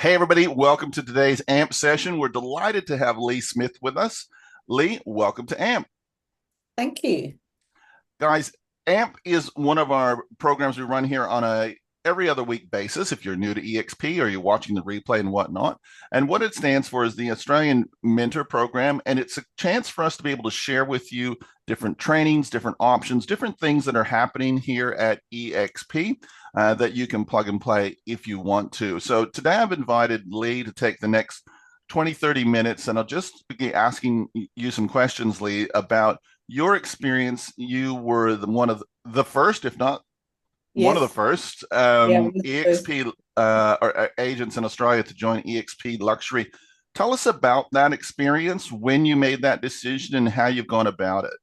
Hey, everybody, welcome to today's AMP session. We're delighted to have Leigh Smith with us. Leigh, welcome to AMP. Thank you. Guys, AMP is one of our programs we run here on a every other week basis if you're new to eXp or you're watching the replay and whatnot. And what it stands for is the Australian Mentor Program. And it's a chance for us to be able to share with you different trainings, different options, different things that are happening here at eXp that you can plug and play if you want to. So today I've invited Leigh to take the next 20, 30 minutes, and I'll just be asking you some questions, Leigh, about your experience. You were one of the first, if not one of the Yes. first, Yeah. One of the first. EXP or agents in Australia to join EXP Luxury. Tell us about that experience, when you made that decision, and how you've gone about it.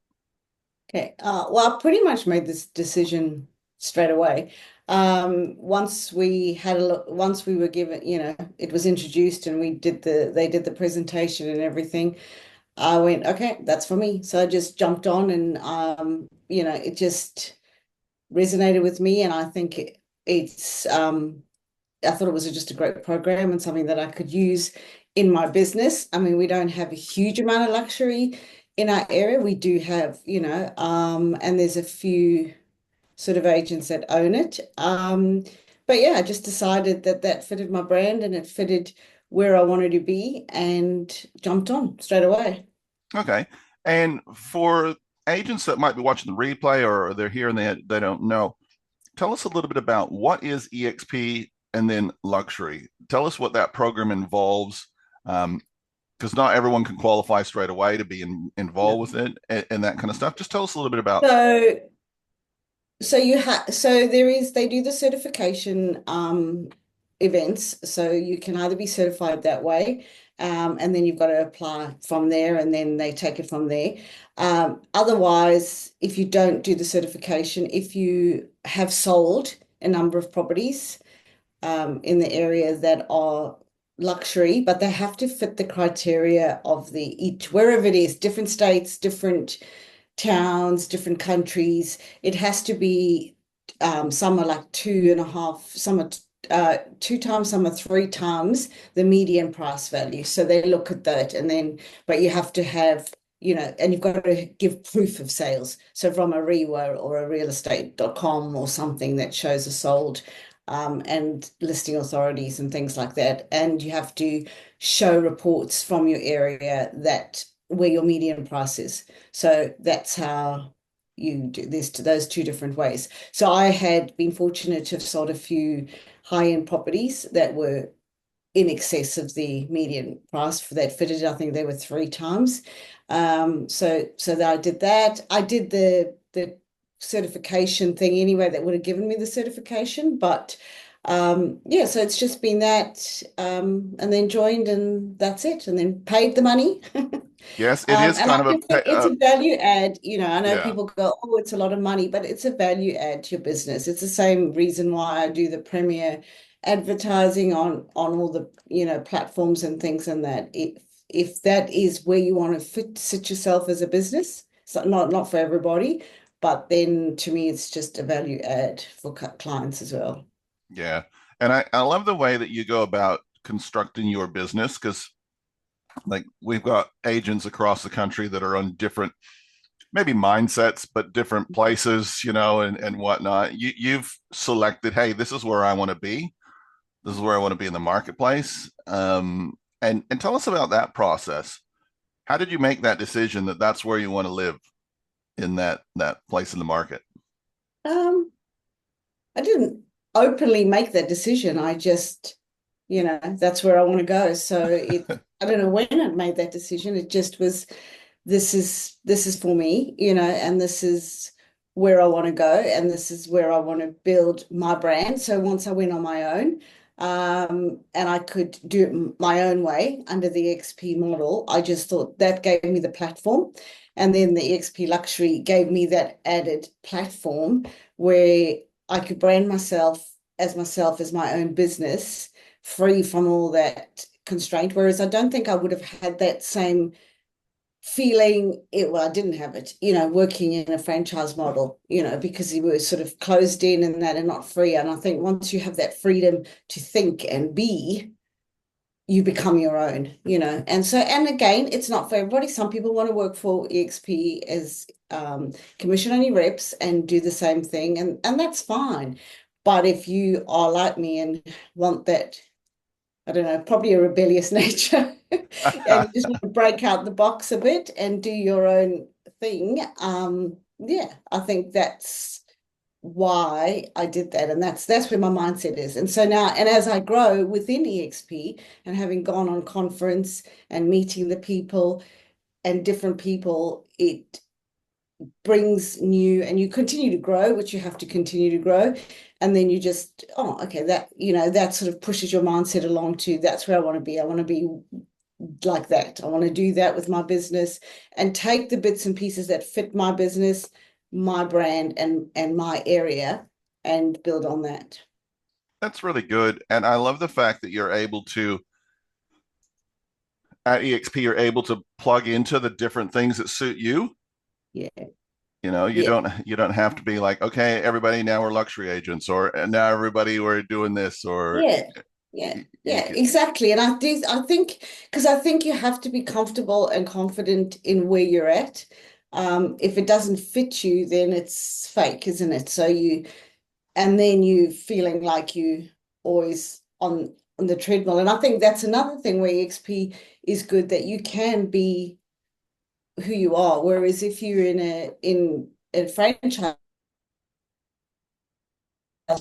Okay. Well, I pretty much made this decision straight away. Once we had a look, once we were given, it was introduced and they did the presentation and everything. I went, okay, that's for me. So I just jumped on and, it just resonated with me. And I think I thought it was just a great program and something that I could use in my business. I mean, we don't have a huge amount of luxury in our area. We do have, and there's a few sort of agents that own it. But yeah, I just decided that that fitted my brand and it fitted where I wanted to be and jumped on straight away. Okay. And for agents that might be watching the replay or they're here and they don't know, tell us a little bit about what is EXP and then luxury. Tell us what that program involves, because not everyone can qualify straight away to be No. involved with it and that kind of stuff. Just tell us a little bit about. So they do the certification events. So you can either be certified that way, and then you've got to apply from there, and then they take it from there. Otherwise, if you don't do the certification, if you have sold a number of properties in the area that are luxury, but they have to fit the criteria of the each wherever it is, different states, different towns, different countries. It has to be some are like two and a half, some are two times, some are three times the median price value. So they look at that and then, but you have to have, and you've got to give proof of sales. So from a REWA or a realestate.com or something that shows a sold and listing authorities and things like that. And you have to show reports from your area that where your median price is. So that's how you do this to those two different ways. So I had been fortunate to have sold a few high-end properties that were in excess of the median price for that fitted. I think they were three times. So that I did that. I did the certification thing anyway that would have given me the certification, but yeah, so it's just been that and then joined and that's it, and then paid the money. Yes, it is And I kind of think it's a value add. I know yeah. people go, oh, it's a lot of money, but it's a value add to your business. It's the same reason why I do the premier advertising on all the, platforms and things and that. If that is where you want to sit yourself as a business, so not for everybody, but then to me, it's just a value add for clients as well. Yeah. And I love the way that you go about constructing your business because, like, we've got agents across the country that are on different, maybe mindsets, but different places, and whatnot. You've selected, hey, this is where I want to be. This is where I want to be in the marketplace. And tell us about that process. How did you make that decision that that's where you want to live in that place in the market? Um, I didn't openly make that decision. I just, that's where I want to go. So I don't know when I made that decision. It just was, this is for me, and this is where I want to go, and this is where I want to build my brand. So once I went on my own, and I could do it my own way under the XP model, I just thought that gave me the platform. And then the XP Luxury gave me that added platform where I could brand myself as my own business, free from all that constraint. Whereas I don't think I would have had that same feeling well, I didn't have it, working in a franchise model, because you were sort of closed in and that and not free. And I think once you have that freedom to think and be, you become your own, And so, and again, it's not for everybody. Some people want to work for eXp as commission only reps and do the same thing, and that's fine. But if you are like me and want that, I don't know, probably a rebellious nature, and you just want to break out the box a bit and do your own thing, yeah, I think that's why I did that, and that's where my mindset is. And so now, and as I grow within eXp and having gone on conference and meeting the people and different people, it brings new, and you continue to grow, which you have to continue to grow. And then you just, oh, okay, that, that sort of pushes your mindset along to that's where I want to be. I want to be like that. I want to do that with my business and take the bits and pieces that fit my business, my brand, and my area and build on that. That's really good. And I love the fact that you're able to, at EXP, you're able to plug into the different things that suit you. Yeah. You know, Yeah. you don't have to be like, okay, everybody now we're luxury agents, or now everybody we're doing this, or Yeah. Yeah. you Yeah, can, exactly. And I think, because I think you have to be comfortable and confident in where you're at. If it doesn't fit you, then it's fake, isn't it? So and then you feeling like you always on the treadmill. And I think that's another thing where EXP is good, that you can be who you are. Whereas if you're in a franchise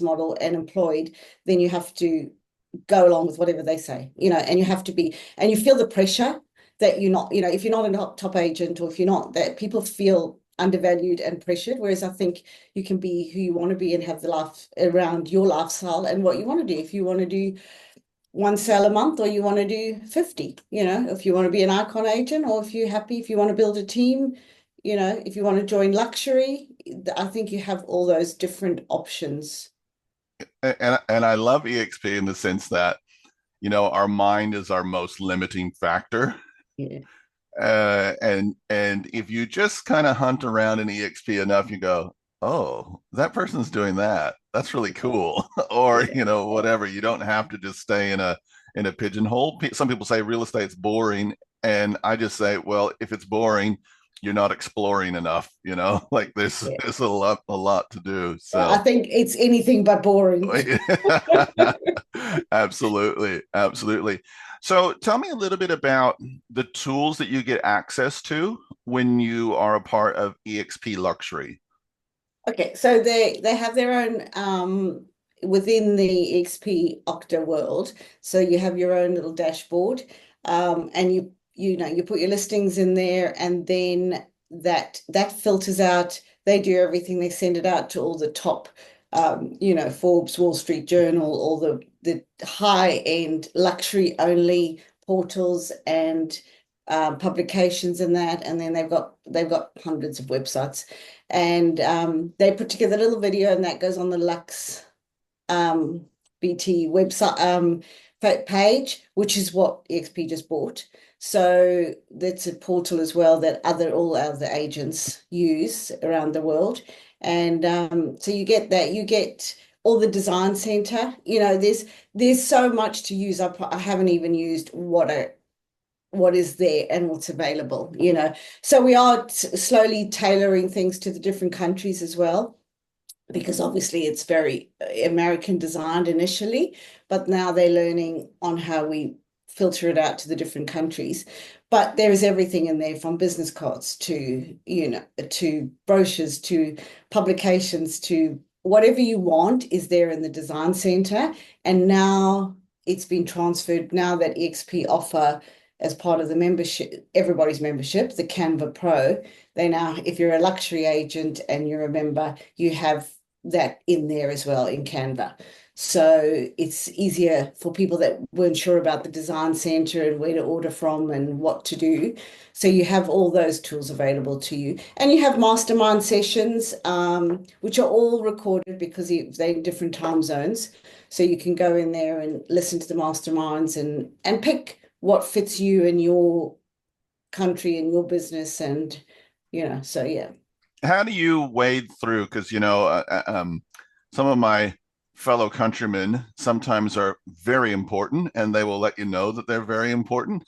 model and employed, then you have to go along with whatever they say, and you have to be, and you feel the pressure that you're not, if you're not a top agent, or if you're not, that people feel undervalued and pressured. Whereas I think you can be who you want to be and have the life around your lifestyle and what you want to do. If you want to do one sale a month, or you want to do 50, if you want to be an icon agent, or if you're happy, if you want to build a team, if you want to join luxury, I think you have all those different options. and I love EXP in the sense that, our mind is our most limiting factor. Yeah. And if you just kind of hunt around in EXP enough, you go, oh, that person's doing that. That's really cool. Or, Yeah. whatever. You don't have to just stay in a pigeonhole. Some people say real estate's boring, and I just say, well, if it's boring, you're not exploring enough, like Yeah. there's a lot to do. I So think it's anything but boring. absolutely, absolutely. So tell me a little bit about the tools that you get access to when you are a part of eXp Luxury. Okay, so they have their own within the XP Okta world. So you have your own little dashboard, and you put your listings in there, and then that filters out. They do everything. They send it out to all the top, Forbes, Wall Street Journal, all the high end luxury only portals and publications and that. And then they've got hundreds of websites, and they put together a little video, and that goes on the Lux BT website page, which is what EXP just bought. So that's a portal as well that all other agents use around the world. And so you get that, you get all the design center. There's so much to use. I haven't even used what is there and what's available. So we are slowly tailoring things to the different countries as well, because obviously it's very American designed initially, but now they're learning on how we filter it out to the different countries. But there is everything in there, from business cards to brochures to publications to whatever you want is there in the design center. And now it's been transferred, now that EXP offer as part of the membership, everybody's membership, the Canva Pro. They now, if you're a luxury agent and you're a member, you have that in there as well in Canva. So it's easier for people that weren't sure about the design center and where to order from and what to do. So you have all those tools available to you. And you have mastermind sessions, which are all recorded because they're in different time zones. So you can go in there and listen to the masterminds and pick what fits you and your country and your business. And, so yeah. How do you wade through? Because, some of my fellow countrymen sometimes are very important and they will let you know that they're very important.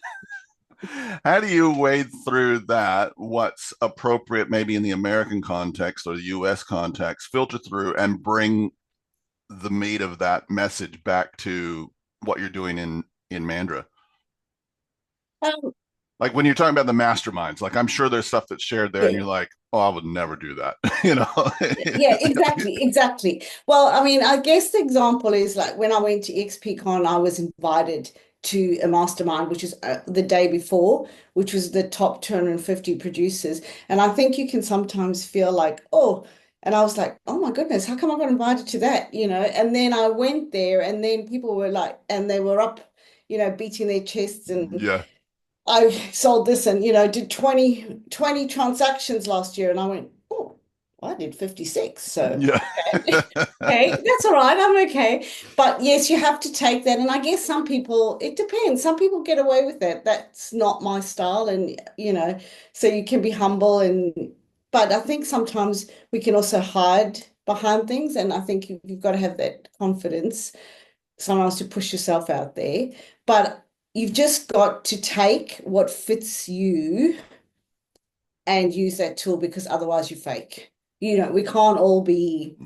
How do you wade through that? What's appropriate, maybe in the American context or the US context, filter through and bring the meat of that message back to what you're doing in Mandra? Um, Like when you're talking about the masterminds, like I'm sure there's stuff that's shared there and yeah. you're like, oh, I would never do that. You know? Yeah, exactly, exactly. Well, I mean, I guess the example is like when I went to XPCon, I was invited to a mastermind, which is the day before, which was the top 250 producers. And I think you can sometimes feel like, oh, and I was like, oh my goodness, how come I got invited to that? And then I went there, and then people were like, and they were up, beating their chests and Yeah. I sold this and, did 20 transactions last year. And I went, oh, well, I did 56. So, Yeah. okay, okay, that's all right. I'm okay. But yes, you have to take that. And I guess some people, it depends. Some people get away with that. That's not my style. And, so you can be humble but I think sometimes we can also hide behind things. And I think you've got to have that confidence sometimes to push yourself out there. But you've just got to take what fits you and use that tool because otherwise you fake. We can't all be,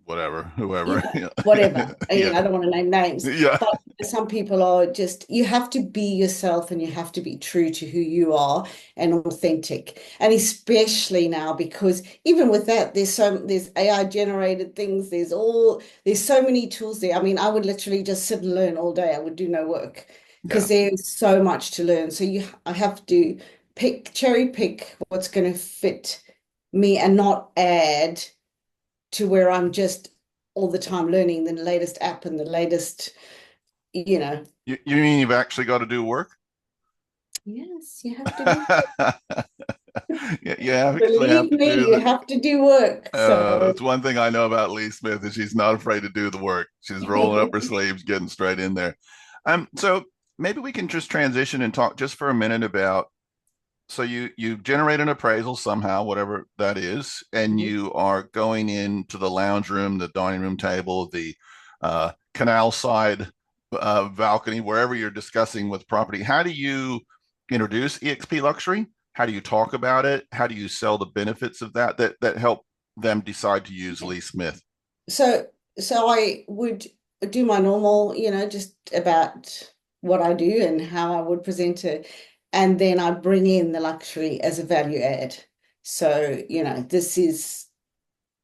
Whatever, whoever. Yeah. whatever. Yeah. I don't want to name names, Yeah. but some people are just, you have to be yourself and you have to be true to who you are and authentic. And especially now, because even with that, there's AI generated things, there's so many tools there. I mean, I would literally just sit and learn all day. I would do no work because Yeah. there's so much to learn. So I have to cherry pick what's going to fit me and not add to where I'm just all the time learning the latest app and the latest, you know. You mean you've actually got to do work? Yes, you have to do, Yeah, you actually have believe to me, do you the. have to do work. So It's one thing I know about Leigh Smith is she's not afraid to do the work. She's rolling up her sleeves, getting straight in there. So maybe we can just transition and talk just for a minute about. So you generate an appraisal somehow, whatever that is, and you are going into the lounge room, the dining room table, the canal side balcony, wherever you're discussing with property. How do you introduce eXp luxury? How do you talk about it? How do you sell the benefits of that help them decide to use Leigh Smith? so so I would do my normal, just about what I do and how I would present it. And then I bring in the luxury as a value add. So, this is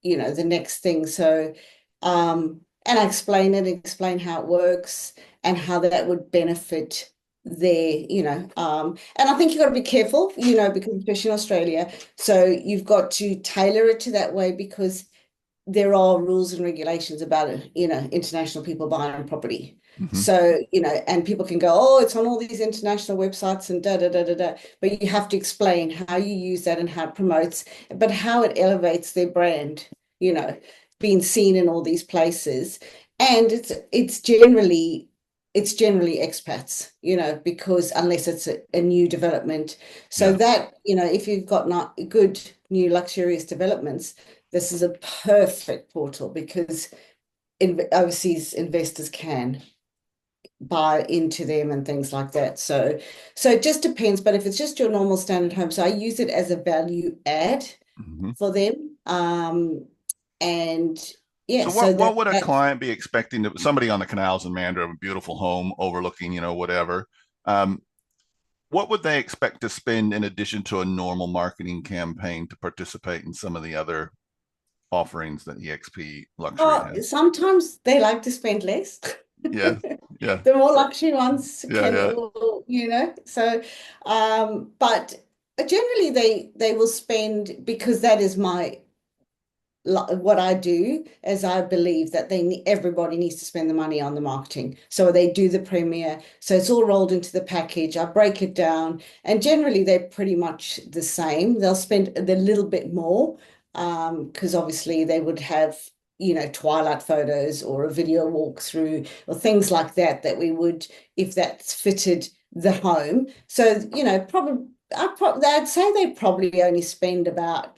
the next thing. So, and I explain how it works and how that would benefit and I think you've got to be careful, because especially in Australia, so you've got to tailor it to that way because there are rules and regulations about it, international people buying property. Hmm. So, and people can go, oh, it's on all these international websites and da da da da da. But you have to explain how you use that and how it promotes, but how it elevates their brand, you know, being seen in all these places. And it's generally expats, because unless it's a new development. So Yeah. that, if you've got not good new luxurious developments, this is a perfect portal because overseas investors can buy into them and things like that. So it just depends. But if it's just your normal standard home, so I use it as a value add Hmm. for them. And yeah, So so what would a that's client be expecting to somebody on the canals in Mandra, a beautiful home overlooking, whatever. Um, what would they expect to spend in addition to a normal marketing campaign to participate in some of the other offerings that eXp Luxury oh, has? sometimes they like to spend less. Yeah, yeah, The more luxury ones yeah, yeah. so but generally they will spend because that is what I do is I believe that everybody needs to spend the money on the marketing. So they do the premiere. So it's all rolled into the package. I break it down, and generally they're pretty much the same. They'll spend a little bit more, because obviously they would have, twilight photos or a video walkthrough or things like that we would, if that's fitted the home. So, probably I'd say they probably only spend about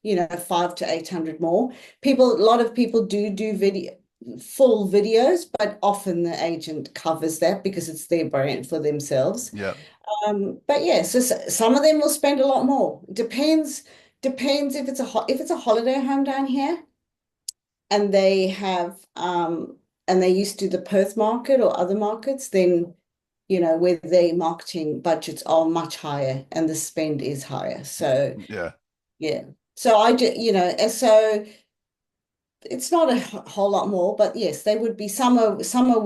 500 to 800 more. A lot of people do video. full videos, but often the agent covers that because it's their brand for themselves. Yeah. But yeah, so some of them will spend a lot more. Depends if if it's a holiday home down here and they have and they used to the Perth market or other markets, then where their marketing budgets are much higher and the spend is higher. So Yeah. yeah. So I do, and so it's not a whole lot more, but yes, they would be some are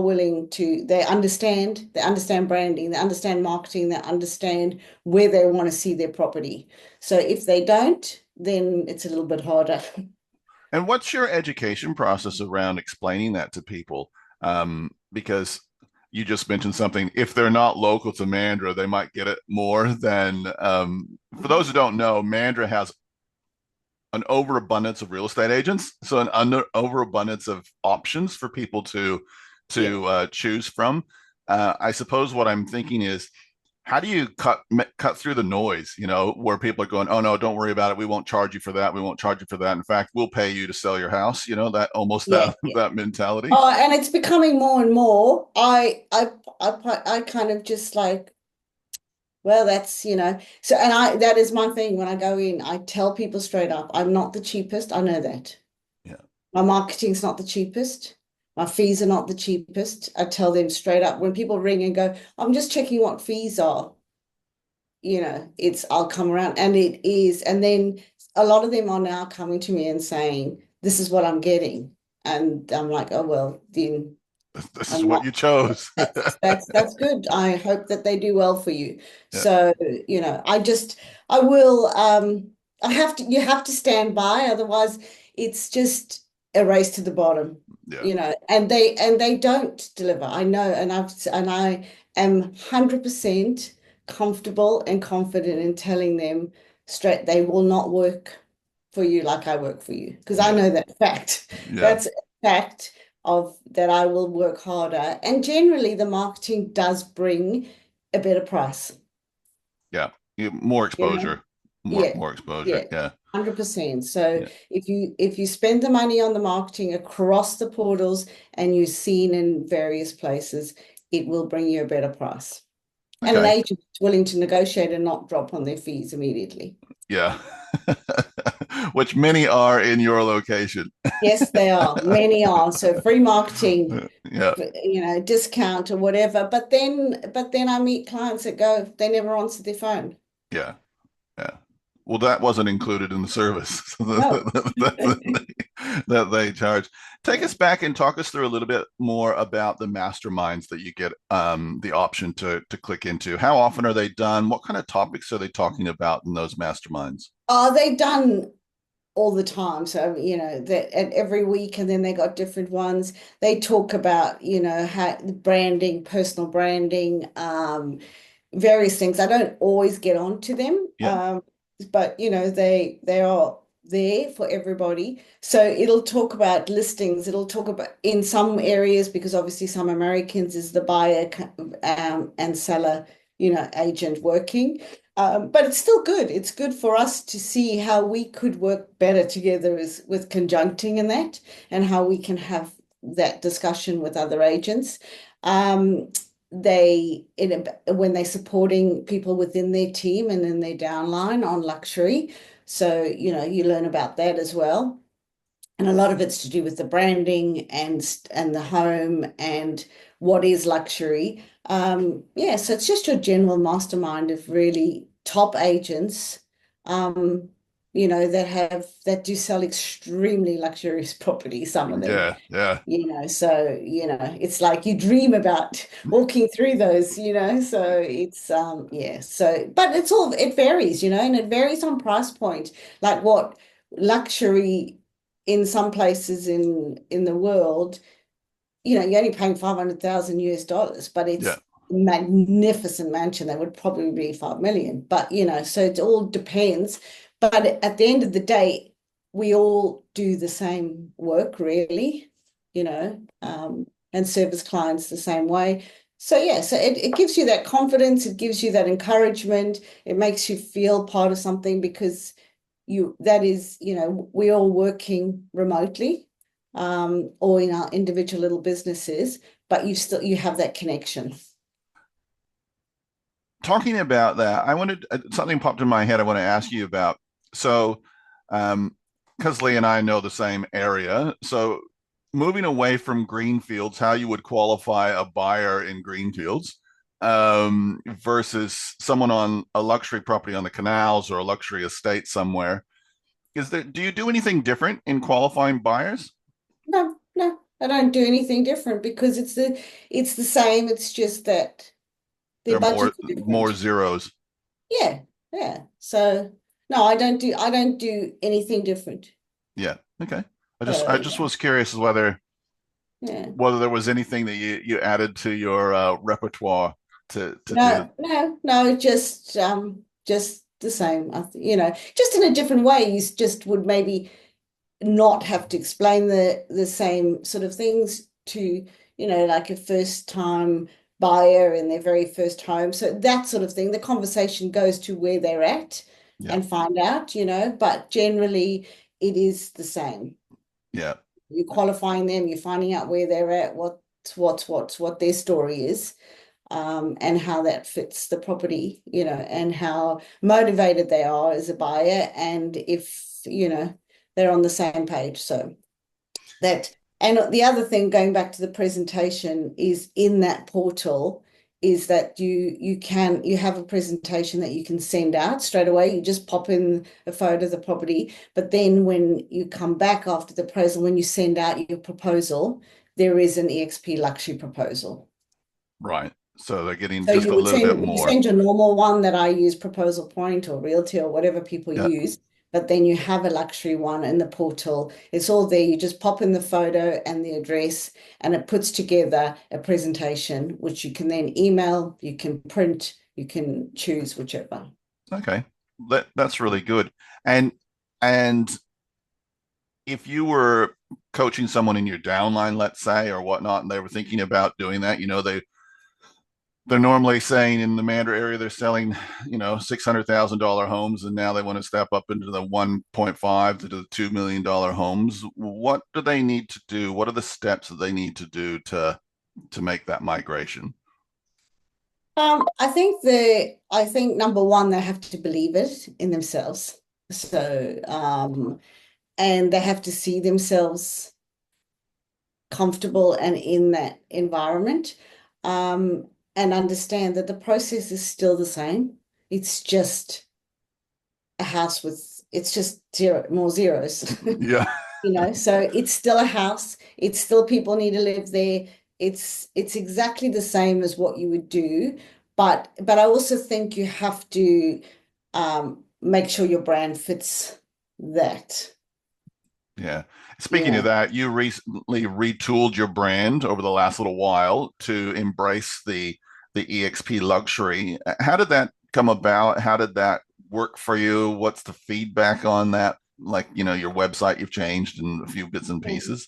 willing to they understand branding, they understand marketing, they understand where they want to see their property. So if they don't, then it's a little bit harder. And what's your education process around explaining that to people? Because you just mentioned something. If they're not local to Mandra, they might get it more than. For those who don't know, Mandra has an overabundance of real estate agents, so an overabundance of options for people to Yeah. choose from. I suppose what I'm thinking is, how do you cut through the noise? Where people are going, "Oh no, don't worry about it. We won't charge you for that. We won't charge you for that. In fact, we'll pay you to sell your house." That almost Yeah. that that mentality. Oh, and it's becoming more and more. I kind of just like, well, that's, so, and that is my thing. When I go in, I tell people straight up, I'm not the cheapest. I know that. Yeah, My marketing's not the cheapest. My fees are not the cheapest. I tell them straight up when people ring and go, I'm just checking what fees are, I'll come around and it is. And then a lot of them are now coming to me and saying, this is what I'm getting. And I'm like, oh, well, then this is I'm what not. you chose. That's good. I hope that they do well for you. Yeah, So, I will you have to stand by, otherwise it's just a race to the bottom, yeah. and they don't deliver. I know, and I am 100% comfortable and confident in telling them straight they will not work for you like I work for you. Because I Yeah, know that fact. yeah, That's a fact of that I will work harder. And generally, the marketing does bring a better price, yeah. More you know? exposure, more Yeah, more exposure. yeah, Yeah, 100%. So yeah. if you spend the money on the marketing across the portals and you're seen in various places, it will bring you a better price. And an Okay. agent is willing to negotiate and not drop on their fees immediately. Yeah. Which many are in your location. Yes, they are. Many are. So free marketing, Yeah, discount or whatever. But then I meet clients that go, they never answer their phone. yeah, yeah. Well, that wasn't included in the service No. that they charge. Take Yeah. us back and talk us through a little bit more about the masterminds that you get the option to click into. How often are they done? What kind of topics are they talking about in those masterminds? Are they done all the time? So, that and every week, and then they got different ones. They talk about, how branding, personal branding, various things. I don't always get on to them, Yeah, but they are there for everybody. So it'll talk about listings. It'll talk about in some areas because obviously some Americans is the buyer and seller, agent working. But it's still good. It's good for us to see how we could work better together with conjuncting in that and how we can have that discussion with other agents. Um, when they're supporting people within their team and in their downline on luxury. So, you learn about that as well. And a lot of it's to do with the branding and the home and what is luxury. Yeah, so it's just your general mastermind of really top agents, um, that do sell extremely luxurious property, some of them. yeah, yeah, So, it's like you dream about walking through those, so it's yeah, so but it varies, and it varies on price point. Like what luxury in some places in the world, you're only paying 500,000 US dollars, but yeah, it's a magnificent mansion that would probably be 5 million. But so it all depends. But at the end of the day, we all do the same work, really, and service clients the same way. So yeah, so it gives you that confidence, it gives you that encouragement, it makes you feel part of something because we're all working remotely. or in our individual little businesses, but you have that connection. Talking about that, I wanted something popped in my head. I want to ask you about. So, because Leigh and I know the same area, so moving away from greenfields, how you would qualify a buyer in greenfields versus someone on a luxury property on the canals or a luxury estate somewhere. Do you do anything different in qualifying buyers? No, no, I don't do anything different because it's the same. It's just that their They're budgets are more different. zeros. Yeah, yeah. So no, I don't do anything different. Yeah. Okay. I So just was curious as yeah. whether there was anything that you added to your repertoire to do. No, no, no, just the same. Just in a different way. Just would maybe not have to explain the same sort of things to, like a first time buyer in their very first home. So that sort of thing. The conversation goes to where they're at Yeah. and find out, but generally it is the same. Yeah. You're qualifying them, you're finding out where they're at, what their story is, and how that fits the property, and how motivated they are as a buyer, and if, they're on the same page. So that, and the other thing, going back to the presentation, is in that portal is that you have a presentation that you can send out straight away. You just pop in a photo of the property, but then when you come back after the proposal, when you send out your proposal, there is an eXp luxury proposal. Right. So they're getting So just you a would little bit send you more. send your normal one that I use, Proposal Point or Realty or whatever people Yeah. use, but then you have a luxury one in the portal. It's all there. You just pop in the photo and the address, and it puts together a presentation which you can then email, you can print, you can choose whichever. Okay. That's really good. And and if you were coaching someone in your downline, let's say, or whatnot, and they were thinking about doing that, they're normally saying in the Mandarin area they're selling, $600,000 homes, and now they want to step up into the 1.5 to the $2 million homes. What do they need to do? What are the steps that they need to do to make that migration? I think number one, they have to believe it in themselves. So, and they have to see themselves comfortable and in that environment, and understand that the process is still the same. It's just a house with, it's just more zeros. Yeah, So it's still a house. It's still people need to live there. It's exactly the same as what you would do, but I also think you have to make sure your brand fits that. yeah. Speaking of Yeah. that, you recently retooled your brand over the last little while to embrace the EXP luxury. How did that come about? How did that work for you? What's the feedback on that? Like, your website you've changed and a few bits and pieces.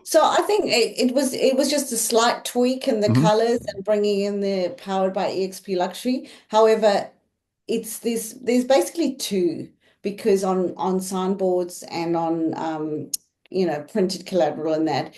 So I think it was just a slight tweak in the Mm-hmm. colors and bringing in the powered by EXP luxury. However, there's basically two, because on signboards and on printed collateral and that,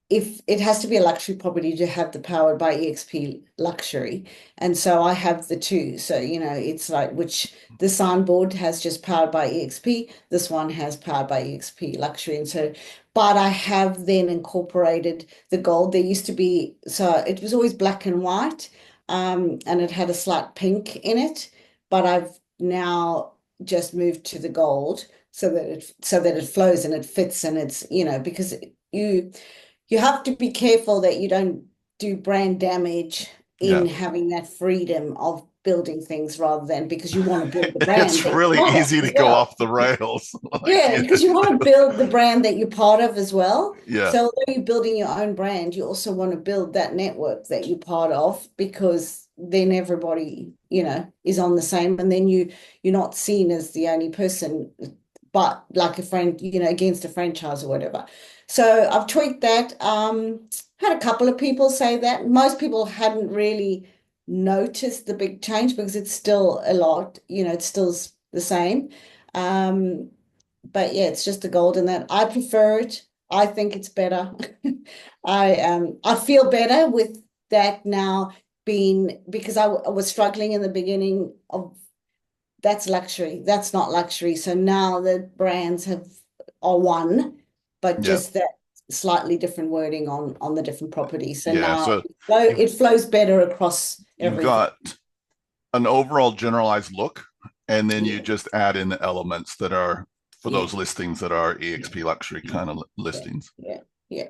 if it has to be a luxury property to have the powered by EXP luxury. And so I have the two. So, it's like, which the signboard has just powered by EXP. This one has powered by EXP luxury. And so, but I have then incorporated the gold. There used to be, so it was always black and white, and it had a slight pink in it, but I've now just moved to the gold so that it flows and it fits, and it's, because you you have to be careful that you don't do brand damage in Yeah. having that freedom of building things, rather than, because you want to build the brand It's that you're really part of easy to as go well. off the rails. Like, Yeah, because you want to build the brand that you're part of as well. yeah, So although you're building your own brand, you also want to build that network that you're part of, because then everybody, is on the same, and then you're not seen as the only person, but like a friend, against a franchise or whatever. So I've tweaked that. Had a couple of people say that. Most people hadn't really noticed the big change because it's still a lot, it's still the same. Um, but yeah, it's just the gold in that. I prefer it. I think it's better. I feel better with that now being because I was struggling in the beginning of that's luxury. That's not luxury. So now the brands have are one, but Yeah. just that slightly different wording on the different properties. So Yeah. now So you've it flows better across you've everything. got an overall generalized look, and then you Yeah, just add in the elements that are for yeah, those listings that are yeah, EXP luxury kind of yeah, listings. yeah, yeah,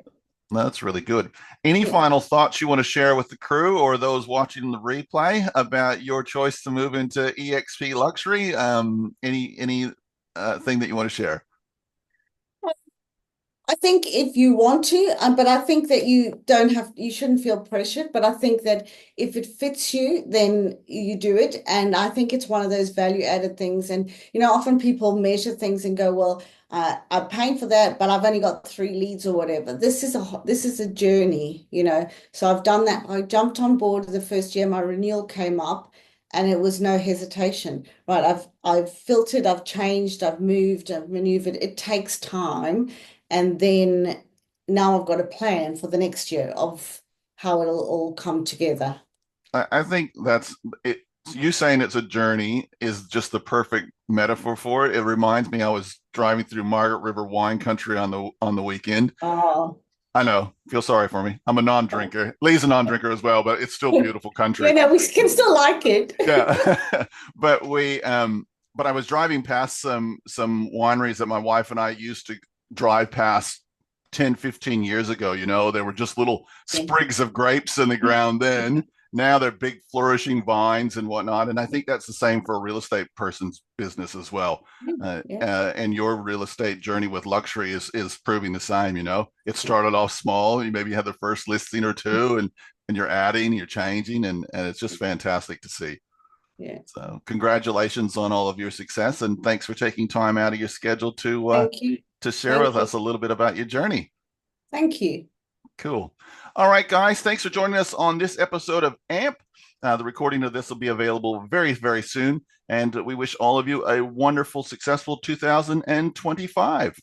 That's really good. Any yeah. final thoughts you want to share with the crew or those watching the replay about your choice to move into EXP luxury? Any thing that you want to share? I think if you want to, but I think that you don't have, you shouldn't feel pressured. But I think that if it fits you, then you do it. And I think it's one of those value added things. And, often people measure things and go, well, I'm paying for that, but I've only got 3 leads or whatever. This is a journey, So I've done that. I jumped on board the first year my renewal came up and it was no hesitation, right? I've filtered, I've changed, I've moved, I've maneuvered. It takes time. And then now I've got a plan for the next year of how it'll all come together. I think that's it. You saying it's a journey is just the perfect metaphor for it. It reminds me I was driving through Margaret River wine country on the weekend. Oh, I know, feel sorry for me. I'm a non-drinker. Lee's a non-drinker as well, but it's still beautiful yeah, country. no, we can still like it. Yeah. but but I was driving past some wineries that my wife and I used to drive past 10, 15 years ago. There were just little Yeah, sprigs of grapes in the ground then. Now they're big flourishing vines and whatnot. And I think that's the same for a real estate person's business as well. yeah, And your real estate journey with luxury is proving the same. It started off small. You maybe had the first listing or two, and you're adding, you're changing, and it's just fantastic to see. yeah. So congratulations on all of your success, and thanks for taking time out of your schedule Thank you. to share with Thank you. us a little bit about your journey. Thank you. Cool. All right, guys, thanks for joining us on this episode of AMP. The recording of this will be available very, very soon, and we wish all of you a wonderful, successful 2025.